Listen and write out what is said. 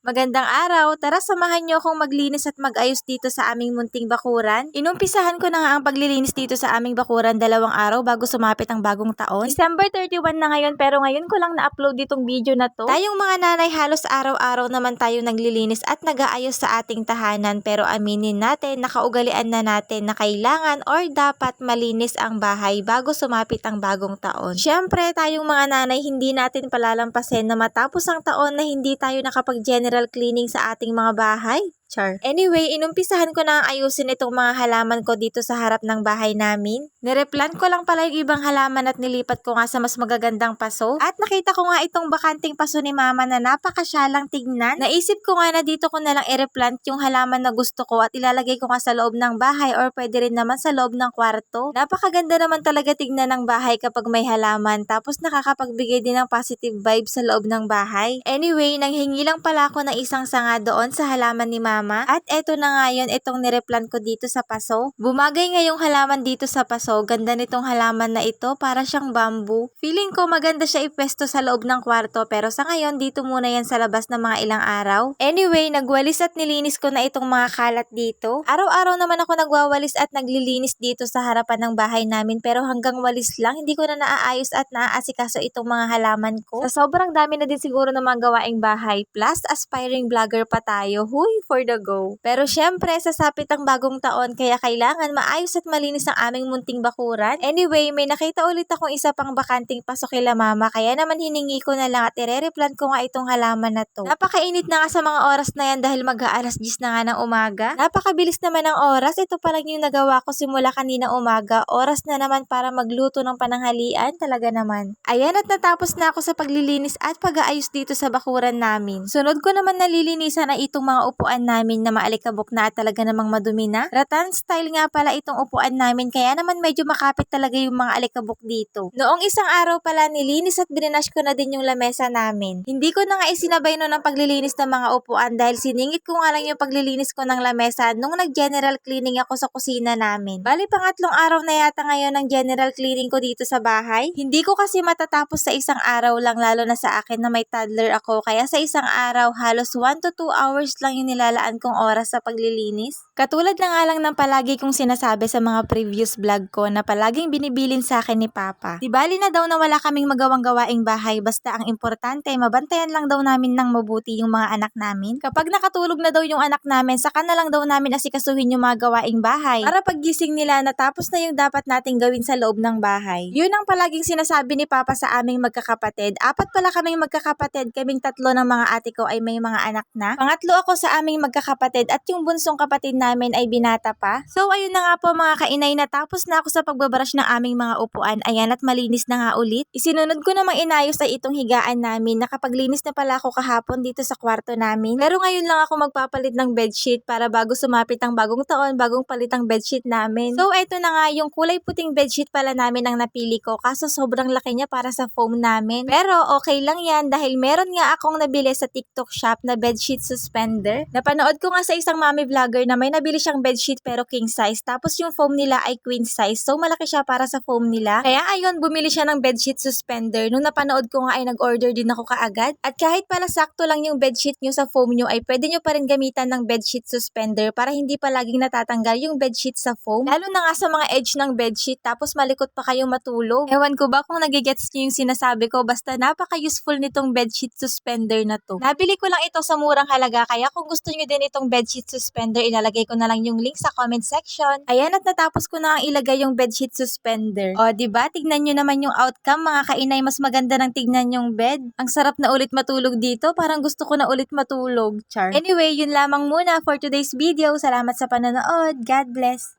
Magandang araw, tara samahan niyo akong maglinis at mag-ayos dito sa aming munting bakuran. Inumpisahan ko na nga ang paglilinis dito sa aming bakuran 2 araw bago sumapit ang bagong taon. December 31 na ngayon pero ngayon ko lang na-upload itong video na to. Tayong mga nanay halos araw-araw naman tayo naglilinis at nag-aayos sa ating tahanan pero aminin natin, nakaugalian na natin na kailangan or dapat malinis ang bahay bago sumapit ang bagong taon. Siyempre tayong mga nanay hindi natin palalampasin na matapos ang taon na hindi tayo nakapag-general cleaning sa ating mga bahay. Char. Anyway, inumpisahan ko na ang ayusin itong mga halaman ko dito sa harap ng bahay namin. Nireplant ko lang pala yung ibang halaman at nilipat ko nga sa mas magagandang paso. At nakita ko nga itong bakanting paso ni mama na napakasyalang tignan. Naisip ko nga na dito ko na lang i-replant yung halaman na gusto ko at ilalagay ko nga sa loob ng bahay or pwede rin naman sa loob ng kwarto. Napakaganda naman talaga tignan ng bahay kapag may halaman tapos nakakapagbigay din ng positive vibes sa loob ng bahay. Anyway, nanghingi lang pala ako ng isang sanga doon sa halaman ni mama. At eto na nga yun, itong nireplant ko dito sa paso. Bumagay nga yung halaman dito sa paso. Ganda nitong halaman na ito, para siyang bamboo. Feeling ko maganda siya ipwesto sa loob ng kwarto pero sa ngayon dito muna yan sa labas ng mga ilang araw. Anyway, nagwalis at nilinis ko na itong mga kalat dito. Araw-araw naman ako nagwawalis at naglilinis dito sa harapan ng bahay namin pero hanggang walis lang, hindi ko na naaayos at naaasikaso itong mga halaman ko. Sa sobrang dami na din siguro ng mga gawaing bahay plus aspiring vlogger pa tayo. Huy, for the go. Pero syempre, sasapit ang bagong taon kaya kailangan maayos at malinis ang aming munting bakuran. Anyway, may nakita ulit akong isa pang bakanting paso kila mama kaya naman hiningi ko na lang at ire-replant ko nga itong halaman na to. Napakainit na nga sa mga oras na yan dahil mag-aalas 10 na nga ng umaga. Napakabilis naman ng oras. Ito pa lang yung nagawa ko simula kanina umaga. Oras na naman para magluto ng pananghalian. Talaga naman. Ayan at natapos na ako sa paglilinis at pag-aayos dito sa bakuran namin. Sunod ko naman nalilinisan na itong mga upuan namin na maalikabok na at talaga namang madumi na. Rattan style nga pala itong upuan namin kaya naman medyo makapit talaga yung mga alikabok dito. Noong isang araw pala nilinis at bininash ko na din yung lamesa namin. Hindi ko na nga isinabay noon ang paglilinis ng mga upuan dahil siningit ko nga lang yung paglilinis ko ng lamesa nung nag-general cleaning ako sa kusina namin. Bali pangatlong araw na yata ngayon ng general cleaning ko dito sa bahay. Hindi ko kasi matatapos sa isang araw lang lalo na sa akin na may toddler ako kaya sa isang araw halos 1 to 2 hours lang yung nilalaan kong oras sa paglilinis. Katulad na nga lang ng palagi kong sinasabi sa mga previous vlog ko na palaging binibilin sa akin ni Papa. Di bali na daw na wala kaming magawang gawaing bahay basta ang importante mabantayan lang daw namin ng mabuti yung mga anak namin. Kapag nakatulog na daw yung anak namin saka na lang daw namin asikasuhin yung mga gawaing bahay para paggising nila natapos na yung dapat nating gawin sa loob ng bahay. Yun ang palaging sinasabi ni Papa sa aming magkakapatid. 4 pala kaming magkakapatid, kaming 3 ng mga ate ko ay may mga anak na. Pangatlo ako sa aming magkakapatid at yung bunsong kapatid namin ay binata pa. So ayun na nga po mga kainay, natapos na ako sa pagbabrush ng aming mga upuan. Ayan at malinis na nga ulit. Isinunod ko namang inayos ay itong higaan namin. Nakapaglinis na pala ako kahapon dito sa kwarto namin. Pero ngayon lang ako magpapalit ng bedsheet para bago sumapit ang bagong taon, bagong palit ang bedsheet namin. So eto na nga, yung kulay puting bedsheet pala namin ang napili ko kaso sobrang laki niya para sa foam namin. Pero okay lang yan dahil meron nga akong nabili sa TikTok shop na bedsheet suspender. Napanood ko nga sa isang mommy vlogger na may nabili siyang bedsheet pero king size tapos yung foam nila ay queen size. So malaki siya para sa foam nila. Kaya ayun, bumili siya ng bedsheet suspender. Nung napanood ko nga ay nag-order din ako kaagad. At kahit pala sakto lang yung bedsheet nyo sa foam nyo ay pwede nyo pa rin gamitan ng bedsheet suspender para hindi palaging natatanggal yung bedsheet sa foam. Lalo na nga sa mga edge ng bedsheet tapos malikot pa kayong matulog. Ewan ko ba kung nagigets nyo yung sinasabi ko basta napaka-useful nitong bedsheet suspender na to. Nabili ko lang ito sa murang halaga kaya kung gusto nyo din itong bedsheet suspender ilalagay ko na lang yung link sa comment section. Ayan at natapos ko na ang ilagay yung bedsheet suspender. O diba, tignan nyo naman yung outcome mga kainay, mas maganda ng tignan yung bed. Ang sarap na ulit matulog dito, parang gusto ko na ulit matulog. Char. Anyway, yun lamang muna for today's video. Salamat sa panonood. God bless.